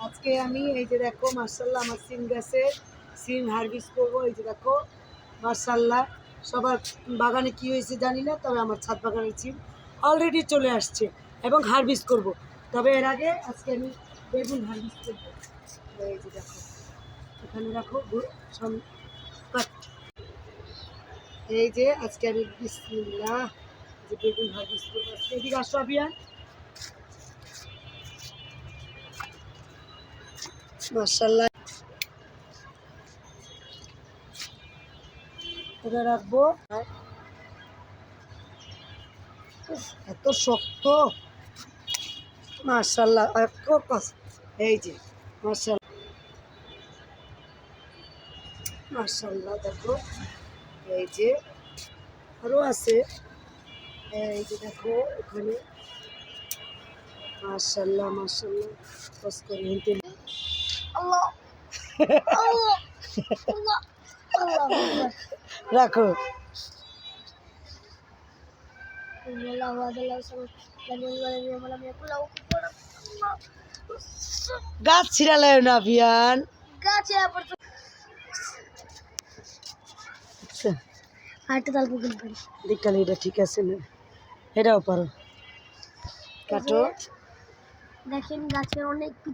আজকে আমি এই যে দেখো মার্শাল্লাহ আমার সিম গাছে সিম হারভেস্ট করবো। এই যে দেখো মার্শাল্লাহ সবার বাগানে কি হয়েছে জানি না, তবে আমার ছাদ বাগানের সিম অলরেডি চলে আসছে এবং হারভেস্ট করব। তবে এর আগে আজকে আমি বেগুন হারভেস্ট করবো। এই যে দেখো এখানে রাখো কাট। এই যে আজকে আমি বিসমিল্লাহ যে বেগুন হারভেস্ট করবো। আজকে এদিকে আসো আবিয়ান। মার্শাল্লাহ এটা রাখবো। এত শক্ত মার্শাল্লাহ, এই যে মার্শাল্লাহ মার্শাল্লাহ দেখো এই যে আরো আছে। এই যে দেখো ওখানে মার্শাল্লাহ মার্শাল্লাহ কস করে হেঁটে আল্লাহ আল্লাহ আল্লাহ আল্লাহ রাখো। গাছ ছিড়ালে না বিয়ান। গাছে আরেকটা তাল পুকুর পারি দেখালে এটা ঠিক আছে না, এটাও পারো কাটো। দেখেন গাছের অনেক কিছু